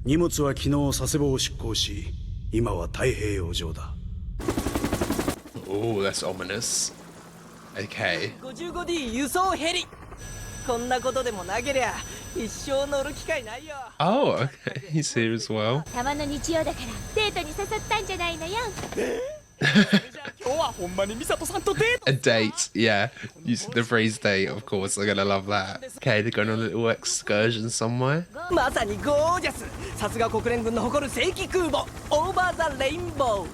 荷物は昨日佐世保を出港し、今は太平洋上だ。Oh, that's ominous. Okay. 55D 輸送ヘリ。こんなことでもなけりゃ一生乗る機会ないよ。Oh, okay. He's here as well. たまの日曜だからデートに誘ったんじゃないのよ。今日はほんまにミサトさんとデート。 A date, yeah. Using the phrase date, of course. They're gonna love that. Okay, they're going on a little excursion somewhere. まさにゴージャス。さすが国連軍の誇る正規空母オーバーザレインボー。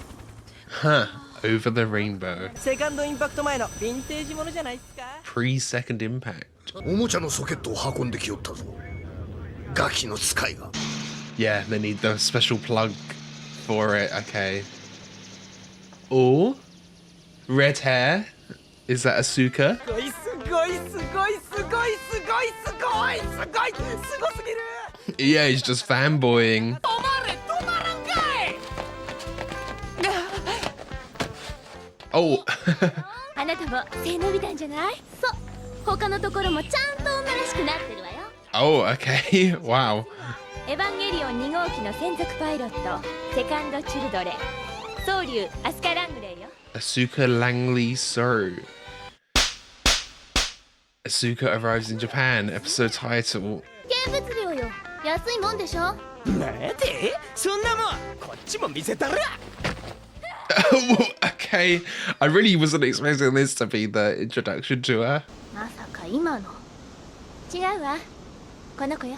Huh. Over the rainbow. セカンドインパクト前のヴィンテージものじゃないっすか。 Pre-second impact. おもちゃのソケットを運んできよったぞ。ガキの使いが。 Yeah, they need the special plug for it. Okay. Oh, red hair. Is that Asuka? すごいすごいすごいすごいすごいすごいすごいすごすぎる。 Yeah, he's just fanboying. 止まれ止まらんかい。 Oh. あなたも背伸びたんじゃない？そう。他のところもちゃんと女らしくなってるわよ。Oh, okay. Wow. エヴァンゲリオン2号機の専属パイロットセカンドチルドレン総流アスカ・ラングレーよ。 Asuka Langley So. Asuka arrives in Japan. Episode title. 見物料よ。安いもんでしょ。なんでそんなもんこっちも見せたら。 Okay. I really wasn't expecting this to be the introduction to her. まさか今の。違うわ。この子よ。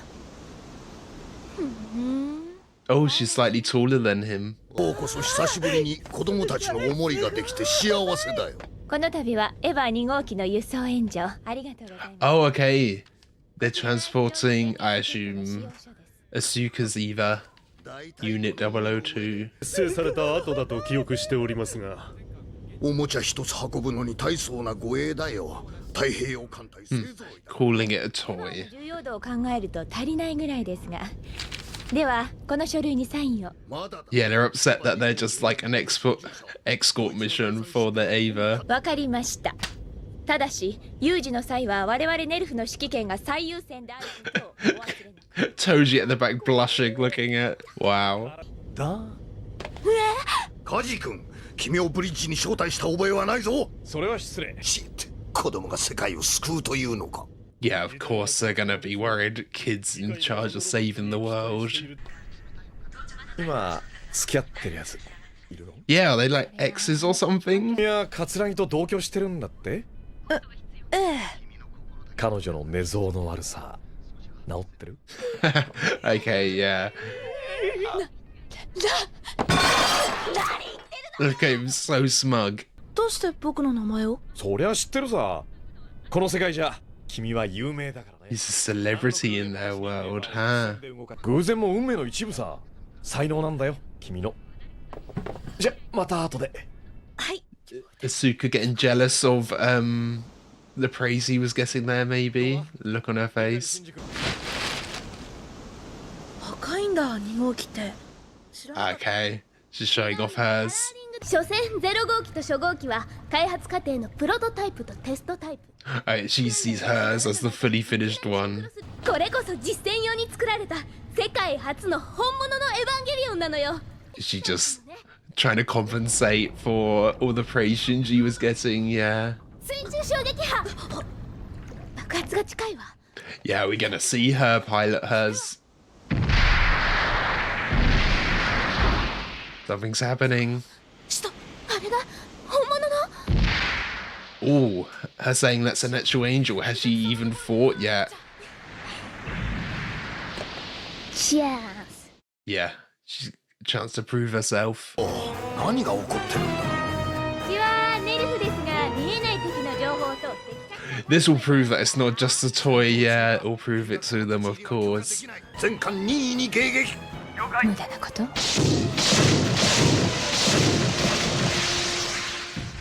Oh, she's slightly taller than him. こうこそ久しぶりに子供たちのおもりができて幸せだよ。この度はエヴァ2号機の輸送援助ありがとうございます。 Oh, okay. They're transporting, I assume, Asuka's Eva, Unit 002. 結成された後だと記憶しておりますが。おもちゃ一つ運ぶのに大層な護衛だよ。太平洋艦隊勢ぞろいだ。 Calling it a toy. 重要度を考えると足りないぐらいですが。ではこの書類にサインを。まだだ。 Yeah, they're upset that they're just like an escort mission for the Ava. わかりました。ただし有事の際は我々ネルフの指揮権が最優先であることをお忘れなく。 Toji at the back blushing, looking at. Wow. カジ君、君をブリッジに招待した覚えはないぞ。それは失礼。シット、子供が世界を救うというのか。 Yeah, of course they're gonna be worried. Kids in charge of saving the world. 今付き合ってるやついるの？ Yeah, are they like exes or something? いや、カツラギと同居してるんだって。ええ。彼女の寝相の悪さ治ってる？ Okay, yeah. Look at him, so smug. どうして僕の名前を？そりゃ知ってるさ。この世界じゃ君は有名だからね。 He's a celebrity in their world, huh? 偶然も運命の一部さ。才能なんだよ、君の。じゃ、また後で。はい。 Asuka getting jealous of the praise he was getting there, maybe. Look on her face. 赤いんだ2号機って。 Okay, she's showing off hers. 所詮0号機と初号機は開発過程のプロトタイプとテストタイプ。 Alright, she sees hers as the fully finished one. これこそ実践用に作られた世界初の本物のエヴァンゲリオンなのよ。 She just trying to compensate for all the praise Shinji was getting, yeah. 水中衝撃波。爆発が近いわ。 Yeah, we're gonna see her pilot hers. Something's happening. ちょっとあれが本物の。 Oh, her saying that's an actual angel. Has she even fought yet? シアース。 Yeah, she's a chance to prove herself. 何が起こってるんだ。うちはネルフですが見えない敵の情報と的確。 This will prove that it's not just a toy, yeah, it will prove it to them, of course. 全艦任意に迎撃。無駄なこと。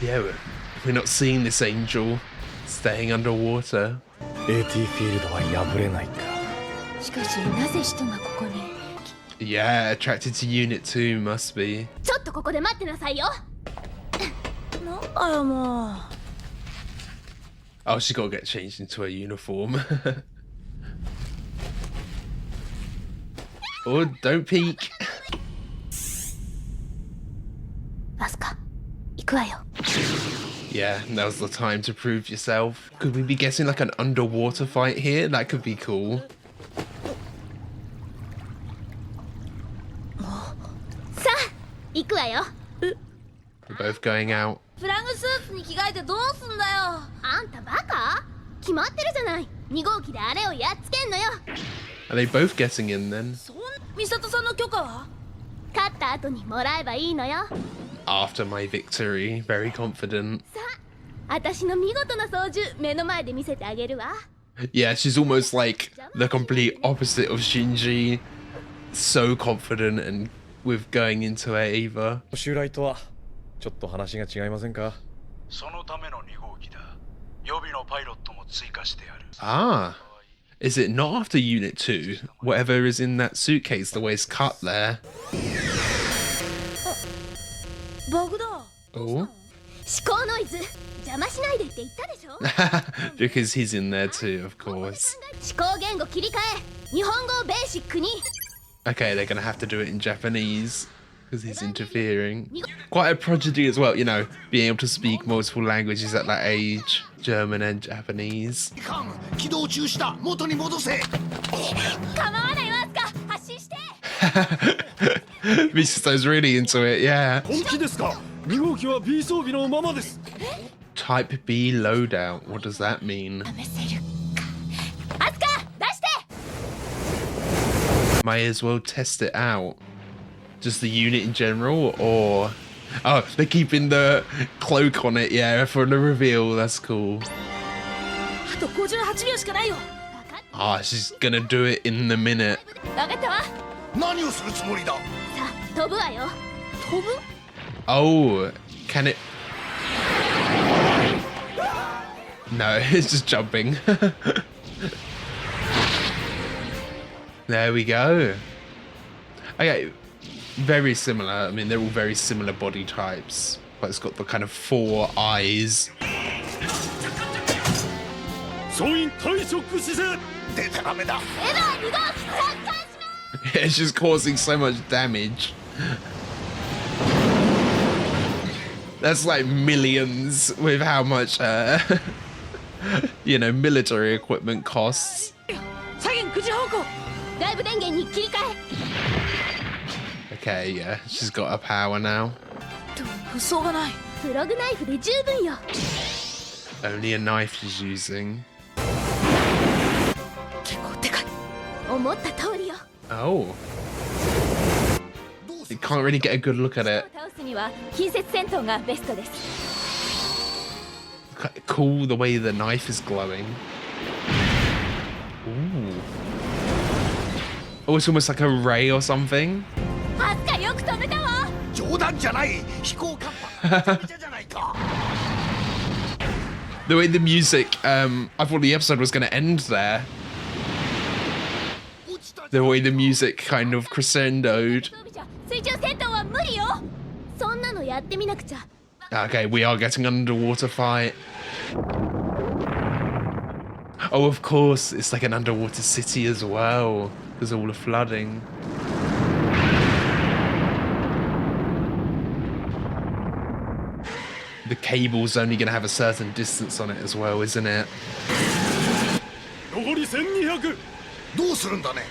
Yeah, we're not seeing this angel staying underwater. AT フィールドは破れないか。しかしなぜ人がここに。 Yeah, attracted to Unit 2 must be. ちょっとここで待ってなさいよ。なんだよもう。 Oh, she got to get changed into a uniform. Oh, don't peek. アスカ行くわよ。 Yeah, now's the time to prove yourself. Could we be getting like an underwater fight here? That could be cool. さあ行くわよ。 We're both going out. フラグスーツに着替えてどうすんだよ。あんたバカ？決まってるじゃない。2号機であれをやっつけんのよ。 Are they both getting in then? 美里さんの許可は？勝った後にもらえばいいのよ。 After my victory, very confident. さあ、私の見事な操縦目の前で見せてあげるわ。 Yeah, she's almost like the complete opposite of Shinji. So confident and with going into it either. 襲来とはちょっと話が違いませんか？そのための2号機だ。予備のパイロットも追加してやる。 Ah, is it not after Unit 2? Whatever is in that suitcase, the way it's cut there. バグだ。 Oh, 思考ノイズ邪魔しないでって言ったでしょ。 because he's in there too, of course. 思考言語切り替え日本語をベーシックに。 Okay, they're gonna have to do it in Japanese because he's interfering. Quite a prodigy as well, you know, being able to speak multiple languages at that age, German and Japanese. 起動中した元に戻せ。構わないわアスカ発進して。 Misato's really into it, yeah. 本気ですか？2号機は B 装備のままです。 Type B loadout, what does that mean? 試せるか。アスカ出して。 Might as well test it out. Just the unit in general, or... Oh, they're keeping the cloak on it, yeah, for the reveal, that's cool. あと58秒しかないよ。 Ah, she's gonna do it in the minute. 分かったわ。何をするつもりだ。さあ飛ぶわよ。飛ぶ？ Oh, can it... No, it's just jumping. There we go. Okay, very similar. I mean, they're all very similar body types, but it's got the kind of 4 eyes. 総員退職姿勢。でたらめだ。エヴァ2号機参加します。 It's just causing so much damage. That's like millions with how much, you know, military equipment costs. 左舷9時方向。外部電源に切り替え。 Okay, yeah, she's got her power now. でも武装がない。プログナイフで十分よ。 Only a knife she's using. 結構でかい。思った通りよ。 Oh. You can't really get a good look at it. 倒すには近接戦闘がベストです。 Cool the way the knife is glowing. Ooh. Oh, it's almost like a ray or something. アスカよく止めたわ。冗談じゃない。飛行艦パンめちゃめちゃじゃないか。 The way the music, I thought the episode was going to end there. The way the music kind of crescendoed. 水中戦闘は無理よ。そんなのやってみなくちゃ。 Okay, we are getting an underwater fight. Oh, of course, it's like an underwater city as well. There's all the flooding. The cable's only going to have a certain distance on it as well, isn't it? 残り1200。どうするんだね。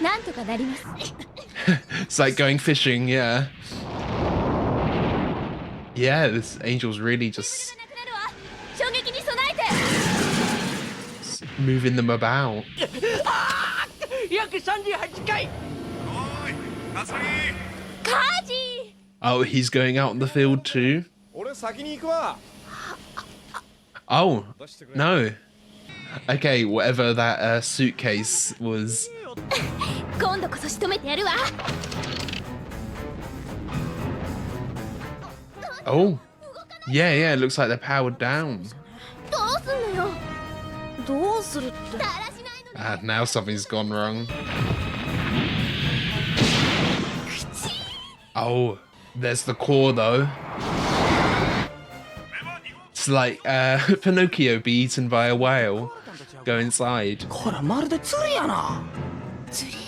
なんとかなります。 It's like going fishing, yeah. Yeah, this angel's really just なくなるわ。衝撃に備えて。 moving them about. 約38回。カージー。 Oh, he's going out in the field too? 俺先に行くわ。 Oh, no. Okay, whatever that suitcase was. 今度こそ仕留めてやるわ。 Oh. Yeah, yeah, it looks like they're powered down. どうすんのよ。どうするって。だらしないのに。 Now something's gone wrong. Oh, there's the core though. It's like Pinocchio be eaten by a whale. Go inside. こらまるで釣りやな。釣り。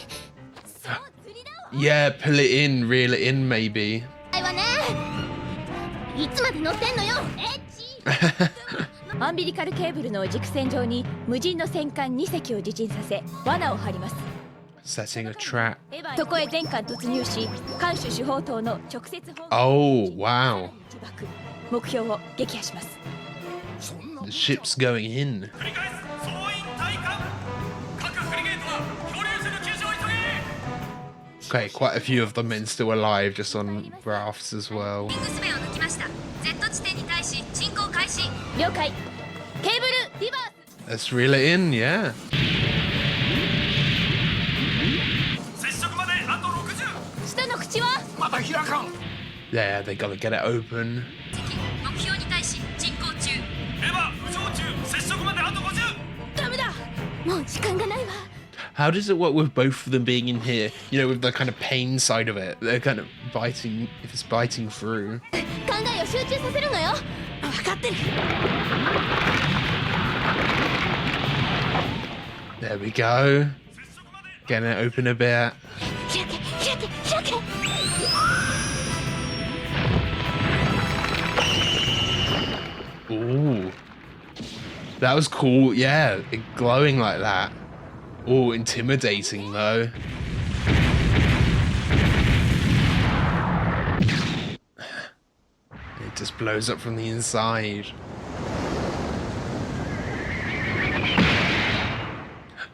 Yeah, pull it in, reel it in, maybe. いつまで乗ってんのよエッチアンビリカルケーブルの軸線上に無人の戦艦2隻を自沈させ罠を張ります Setting a trap. そこへ全艦突入し艦首主砲塔の直接砲 Oh, wow. 自爆目標を撃破します The ship's going in. Okay, quite a few of the men still alive, just on rafts as well. 了解ケーブルリバー Let's reel it in, yeah. ス下の口は Yeah, they gotta get it open. ダメだもう時間がないわ How does it work with both of them being in here? You know, with the kind of pain side of it. They're kind of biting, if it's biting through. 考えを集中させるのよ分かってる There we go. Getting it open a bit. 開け開け開け Ooh. That was cool. Yeah, it glowing like that. Ooh, intimidating though. It just blows up from the inside.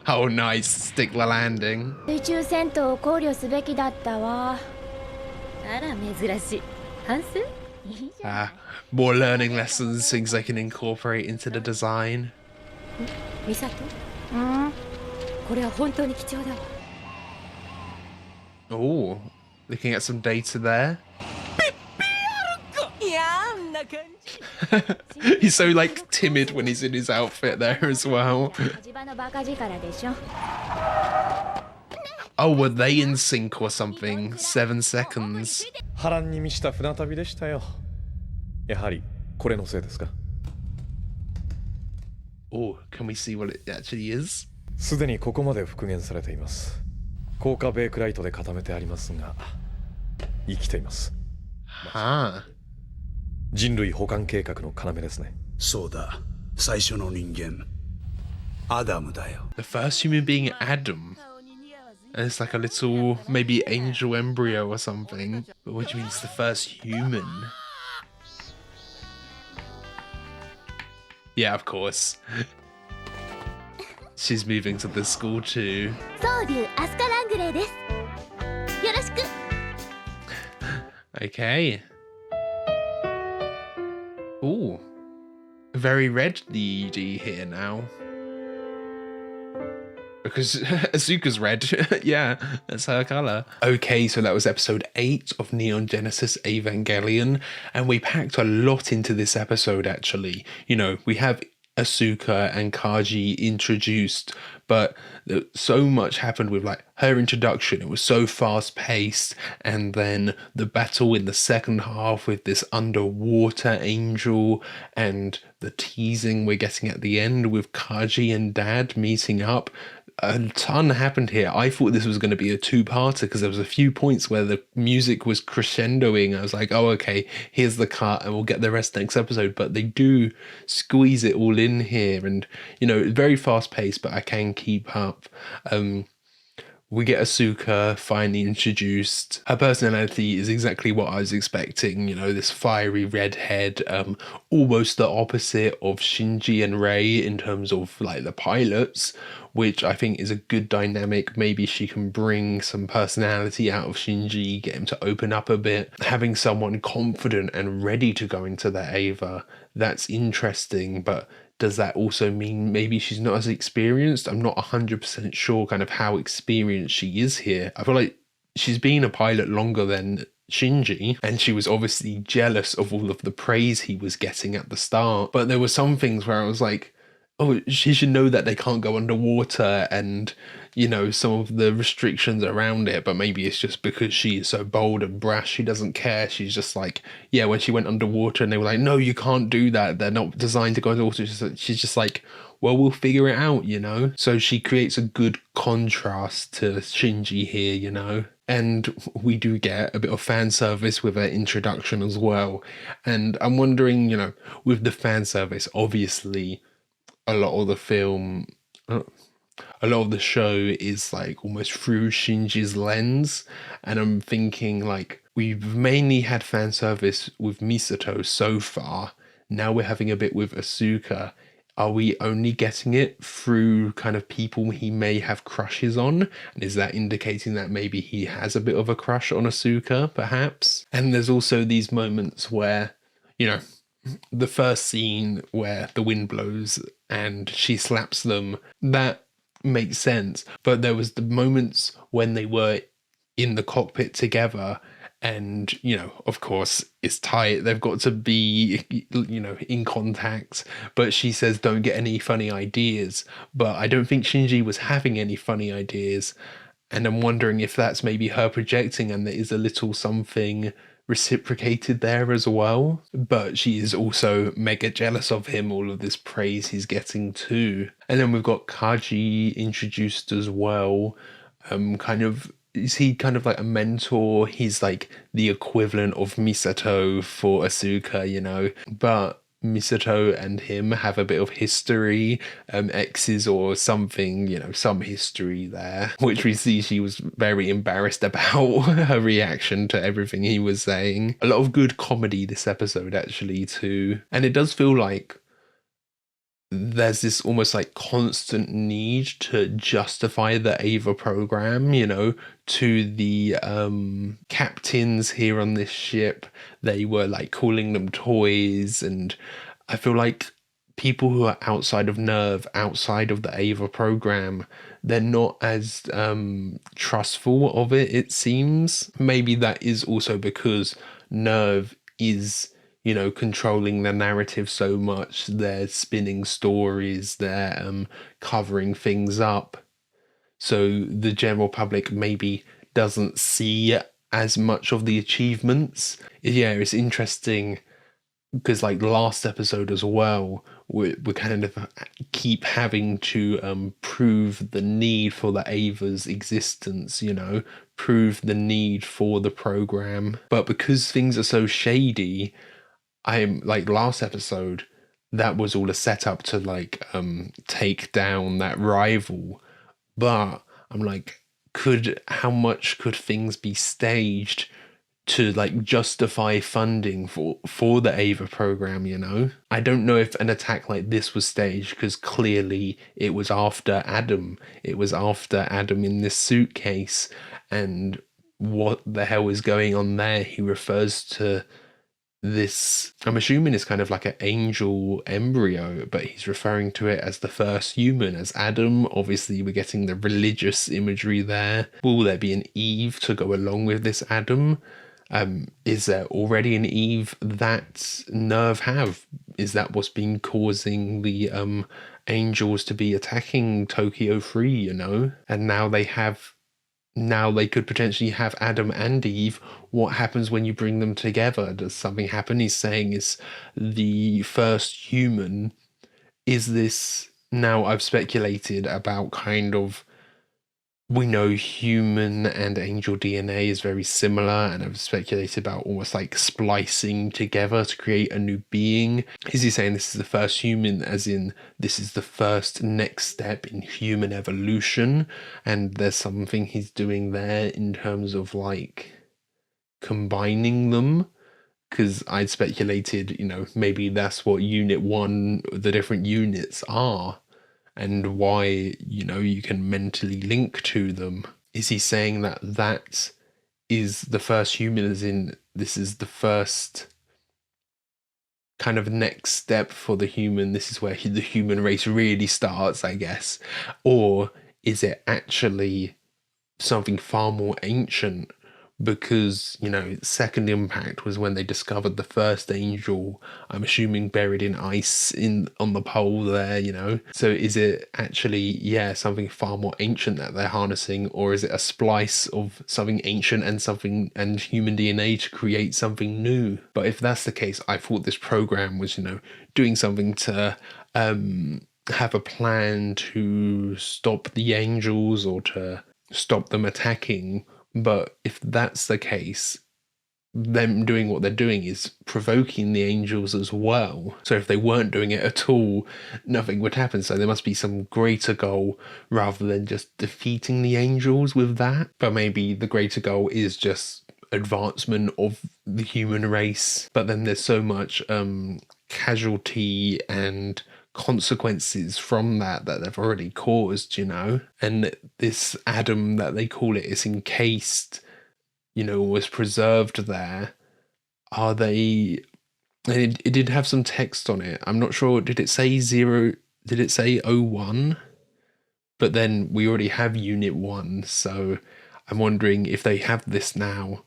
Oh, nice. Stick the landing. 水中戦闘を考慮すべきだったわあら珍しい反省いいじゃん Ah, more learning lessons, things they can incorporate into the design. ミサトうんこれは本当に貴重だわ Oh, looking at some data there. いやーんな感じ He's so like timid when he's in his outfit there as well. 火場のバカ力でしょ Oh, were they in sync or something? 7 seconds. 波乱に満ちた船旅でしたよ。やはりこれのせいですか。 Oh, can we see what it actually is? すでにここまで復元されています。高化ベークライトで固めてありますが、生きています。 Huh. 人類保管計画の要ですね。そうだ最初の人間アダムだよ The first human being, Adam. And it's like a little, maybe angel embryo or something. But what do you mean it's the first human? Yeah, of course. She's moving to the school too. 総流アスカ・ラングレーですよろしく Okay. Ooh. Very red the ED here now. Because Asuka's red. Yeah, that's her colour. Okay, so that was episode 8 of Neon Genesis Evangelion. And we packed a lot into this episode, actually. You know, we have Asuka and Kaji introduced, but so much happened with like her introduction. It was so fast paced, and then the battle in the second half with this underwater angel, and the teasing we're getting at the end with Kaji and Dad meeting up. A ton happened here. I thought this was going to be a two-parter because there was a few points where the music was crescendoing. I was like, oh, okay, here's the cut and we'll get the rest next episode. But they do squeeze it all in here, and, you know, very fast-paced, but I can keep up. We get Asuka finally introduced. Her personality is exactly what I was expecting, you know, this fiery redhead, almost the opposite of Shinji and Rei in terms of like the pilots, which I think is a good dynamic. Maybe she can bring some personality out of Shinji, get him to open up a bit. Having someone confident and ready to go into the Eva, that's interesting, but does that also mean maybe she's not as experienced? I'm not 100% sure kind of how experienced she is here. I feel like she's been a pilot longer than Shinji, and she was obviously jealous of all of the praise he was getting at the start. But there were some things where I was like, oh, she should know that they can't go underwater and, you know, some of the restrictions around it, but maybe it's just because she is so bold and brash, she doesn't care. She's just like, yeah, when she went underwater and they were like, no, you can't do that, they're not designed to go underwater, she's just like, well, we'll figure it out, you know? So she creates a good contrast to Shinji here, you know? And we do get a bit of fan service with her introduction as well. And I'm wondering, with the fan service, obviously a lot of the film, a lot of the show is like almost through Shinji's lens. And I'm thinking like, we've mainly had fan service with Misato so far. Now we're having a bit with Asuka. Are we only getting it through kind of people he may have crushes on? And is that indicating that maybe he has a bit of a crush on Asuka, perhaps? And there's also these moments where, the first scene where the wind blows and she slaps them, that makes sense. But there was the moments when they were in the cockpit together, and of course it's tight, they've got to be in contact, but she says don't get any funny ideas, but I don't think Shinji was having any funny ideas, and I'm wondering if that's maybe her projecting and there is a little something reciprocated there as well. But she is also mega jealous of him, all of this praise he's getting too. And then we've got Kaji introduced as well. Is he kind of like a mentor? He's like the equivalent of Misato for Asuka, but Misato and him have a bit of history, exes or something, some history there, which we see she was very embarrassed about her reaction to everything he was saying. A lot of good comedy this episode actually too. And it does feel like there's this almost like constant need to justify the Ava program, to the captains here on this ship. They were like calling them toys, and I feel like people who are outside of Nerve, outside of the Ava program, they're not as trustful of it seems. Maybe that is also because Nerve is controlling the narrative so much. They're spinning stories, they're covering things up. So the general public maybe doesn't see as much of the achievements. Yeah, it's interesting because like last episode as well, we kind of keep having to prove the need for the Ava's existence, prove the need for the program. But because things are so shady, I'm like last episode, that was all a setup to like take down that rival. But I'm like, how much could things be staged to like justify funding for the Ava program, I don't know if an attack like this was staged, because clearly it was after Adam. It was after Adam in this suitcase, and what the hell is going on there? He refers to this, I'm assuming it's kind of like an angel embryo, but he's referring to it as the first human, as Adam. Obviously we're getting the religious imagery there. Will there be an Eve to go along with this Adam? Is there already an Eve that Nerve have? Is that what's been causing the angels to be attacking Tokyo 3, And now they could potentially have Adam and Eve. What happens when you bring them together? Does something happen? He's saying is the first human. Is this, now I've speculated about kind of, we know human and angel DNA is very similar, and I've speculated about almost like splicing together to create a new being. Is he saying this is the first human, as in this is the first next step in human evolution, and there's something he's doing there in terms of like combining them? Because I'd speculated, maybe that's what Unit 1, the different units are, and why, you can mentally link to them. Is he saying that that is the first human, as in this is the first kind of next step for the human, this is where the human race really starts, I guess? Or is it actually something far more ancient? Because, Second Impact was when they discovered the first angel, I'm assuming buried in ice on the pole there, So is it actually, something far more ancient that they're harnessing, or is it a splice of something ancient and human DNA to create something new? But if that's the case, I thought this program was, doing something to have a plan to stop the angels or to stop them attacking. But if that's the case, them doing what they're doing is provoking the angels as well. So if they weren't doing it at all, nothing would happen. So there must be some greater goal rather than just defeating the angels with that. But maybe the greater goal is just advancement of the human race. But then there's so much casualty and consequences from that they've already caused, you know. And this Adam that they call it is encased, you know, was preserved there. Are they... It did have some text on it. I'm not sure. Did it say 0? Did it say 01? But then we already have Unit 1. So I'm wondering if they have this now.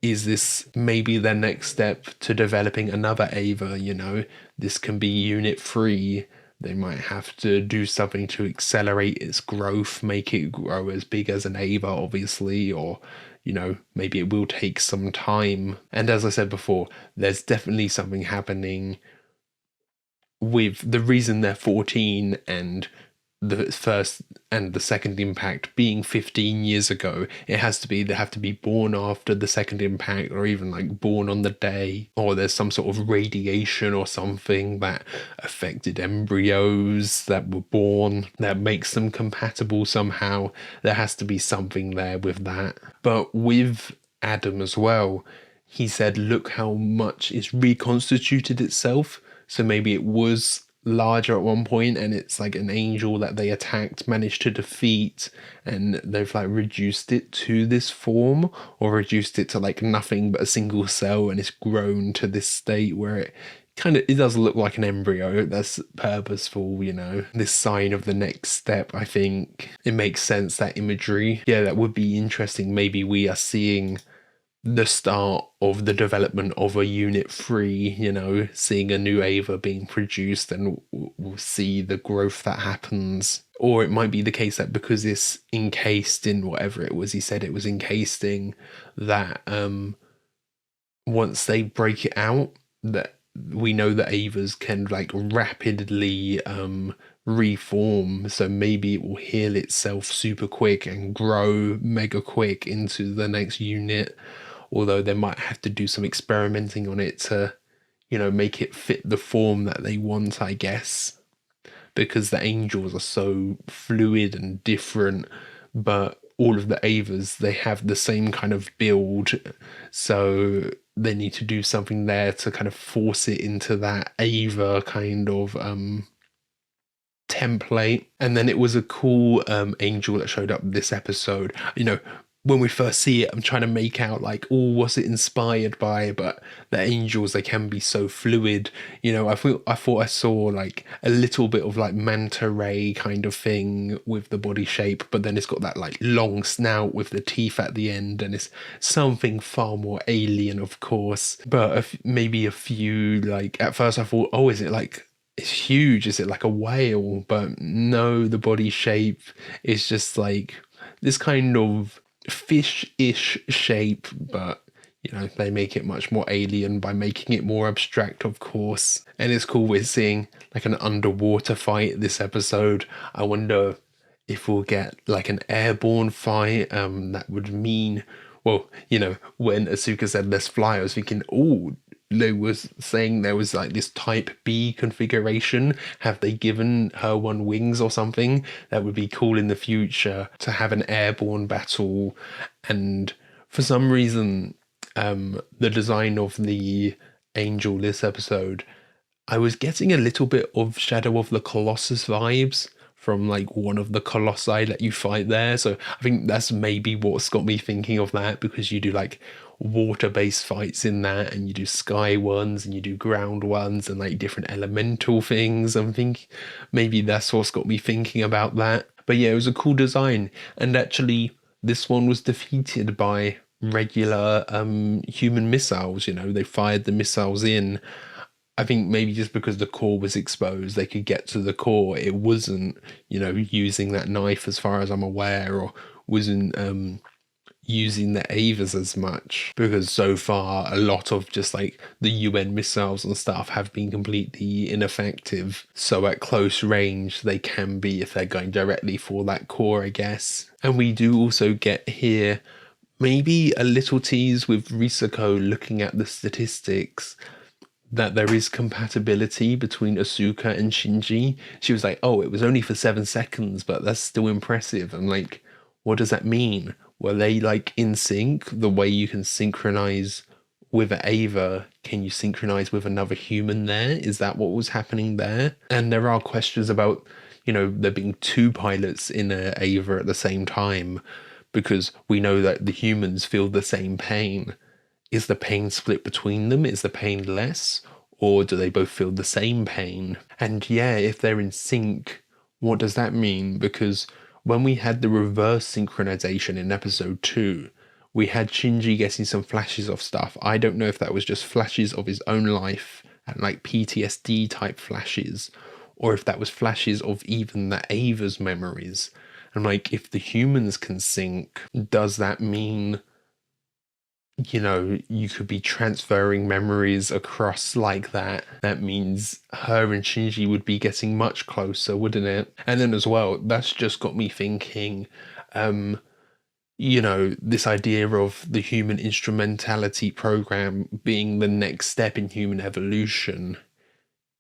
Is this maybe their next step to developing another Ava, you know? This can be Unit 3. They might have to do something to accelerate its growth, make it grow as big as an Ava, obviously, or, you know, maybe it will take some time. And as I said before, there's definitely something happening with the reason they're 14 and the first and the second impact being 15 years ago. It has to be, they have to be born after the second impact, or even like born on the day, or there's some sort of radiation or something that affected embryos that were born that makes them compatible somehow. There has to be something there with that. But with Adam as well, he said, look how much it's reconstituted itself. So maybe it was larger at one point, and it's like an angel that they attacked, managed to defeat, and they've like reduced it to this form, or reduced it to like nothing but a single cell, and it's grown to this state where it does look like an embryo. That's purposeful, you know, this sign of the next step. I think it makes sense, that imagery. Yeah, that would be interesting. Maybe we are seeing the start of the development of a Unit 3, you know, seeing a new Ava being produced, and we'll see the growth that happens. Or it might be the case that because it's encased in whatever it was he said it was encased in, that once they break it out, that we know that Avas can like rapidly reform, so maybe it will heal itself super quick and grow mega quick into the next unit. Although they might have to do some experimenting on it to, you know, make it fit the form that they want, I guess. Because the angels are so fluid and different, but all of the Avas, they have the same kind of build. So they need to do something there to kind of force it into that Ava kind of template. And then it was a cool angel that showed up this episode. You know, when we first see it, I'm trying to make out like, oh, what's it inspired by? But the angels, they can be so fluid. You know, I thought I saw like a little bit of like manta ray kind of thing with the body shape, but then it's got that like long snout with the teeth at the end, and it's something far more alien, of course. But maybe a few, like at first I thought, oh, is it like, it's huge, is it like a whale? But no, the body shape is just like this kind of fish-ish shape, but you know, they make it much more alien by making it more abstract, of course. And it's cool we're seeing like an underwater fight this episode. I wonder if we'll get like an airborne fight. That would mean, well, you know, when Asuka said let's fly, I was thinking, oh, they was saying there was like this type B configuration. Have they given her one wings or something? That would be cool in the future to have an airborne battle. And for some reason, the design of the angel this episode, I was getting a little bit of Shadow of the Colossus vibes from like one of the colossi that you fight there. So I think that's maybe what's got me thinking of that, because you do like water-based fights in that, and you do sky ones and you do ground ones and like different elemental things. I think maybe that's what's got me thinking about that. But yeah, it was a cool design, and actually this one was defeated by regular human missiles. You know, they fired the missiles in. I think maybe just because the core was exposed, they could get to the core. It wasn't, you know, using that knife as far as I'm aware, or wasn't using the Avas as much, because so far a lot of just like the UN missiles and stuff have been completely ineffective. So at close range they can be, if they're going directly for that core, I guess. And we do also get here maybe a little tease with Risako looking at the statistics that there is compatibility between Asuka and Shinji. She was like, oh, it was only for 7 seconds, but that's still impressive. I'm like, what does that mean? Were they like in sync? The way you can synchronize with Ava, can you synchronize with another human there? Is that what was happening there? And there are questions about, you know, there being 2 pilots in Ava at the same time, because we know that the humans feel the same pain. Is the pain split between them? Is the pain less? Or do they both feel the same pain? And yeah, if they're in sync, what does that mean? Because when we had the reverse synchronization in episode 2, we had Shinji getting some flashes of stuff. I don't know if that was just flashes of his own life and like PTSD type flashes, or if that was flashes of even the Ava's memories. And like, if the humans can sync, does that mean, you know, you could be transferring memories across like that? That means her and Shinji would be getting much closer, wouldn't it? And then as well, that's just got me thinking, you know, this idea of the human instrumentality program being the next step in human evolution.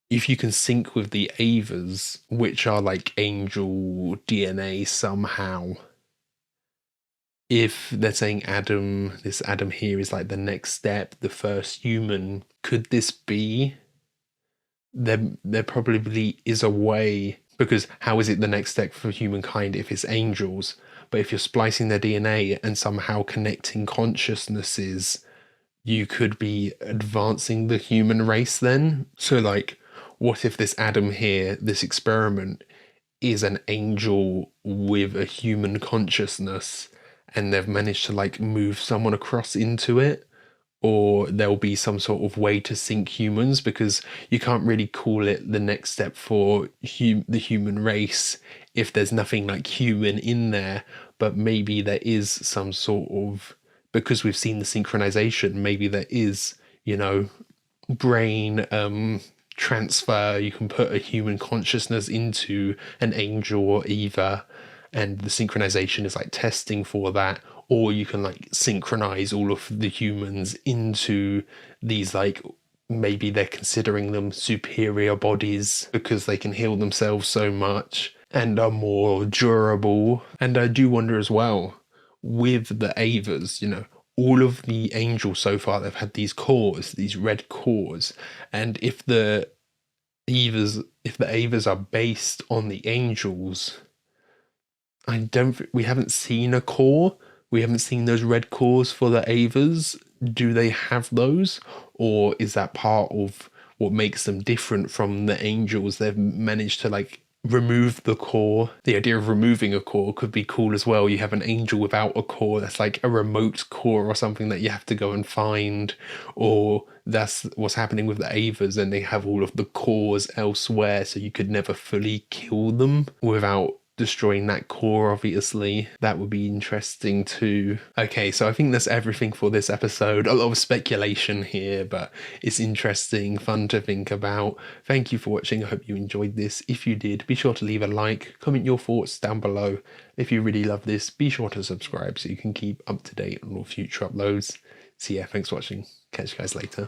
If you can sync with the Avas, which are like angel DNA somehow, if they're saying Adam, this Adam here is like the next step, the first human, could this be? There probably is a way, because how is it the next step for humankind if it's angels? But if you're splicing their DNA and somehow connecting consciousnesses, you could be advancing the human race then? So like, what if this Adam here, this experiment, is an angel with a human consciousness, and they've managed to like move someone across into it? Or there'll be some sort of way to sync humans, because you can't really call it the next step for the human race if there's nothing like human in there. But maybe there is some sort of, because we've seen the synchronization, maybe there is, you know, brain transfer. You can put a human consciousness into an angel or Eva, and the synchronization is like testing for that. Or you can like synchronize all of the humans into these, like, maybe they're considering them superior bodies because they can heal themselves so much and are more durable. And I do wonder as well, with the Avas, you know, all of the angels so far, they've had these cores, these red cores. And if the Avas are based on the angels, we haven't seen a core. We haven't seen those red cores for the Avas. Do they have those? Or is that part of what makes them different from the angels? They've managed to like remove the core. The idea of removing a core could be cool as well. You have an angel without a core, that's like a remote core or something that you have to go and find. Or that's what's happening with the Avas, and they have all of the cores elsewhere, so you could never fully kill them without destroying that core, obviously. That would be interesting too. Okay, so I think that's everything for this episode. A lot of speculation here, but it's interesting, fun to think about. Thank you for watching. I hope you enjoyed this. If you did, be sure to leave a like, comment your thoughts down below. If you really love this, be sure to subscribe so you can keep up to date on all future uploads. So yeah, thanks for watching. Catch you guys later.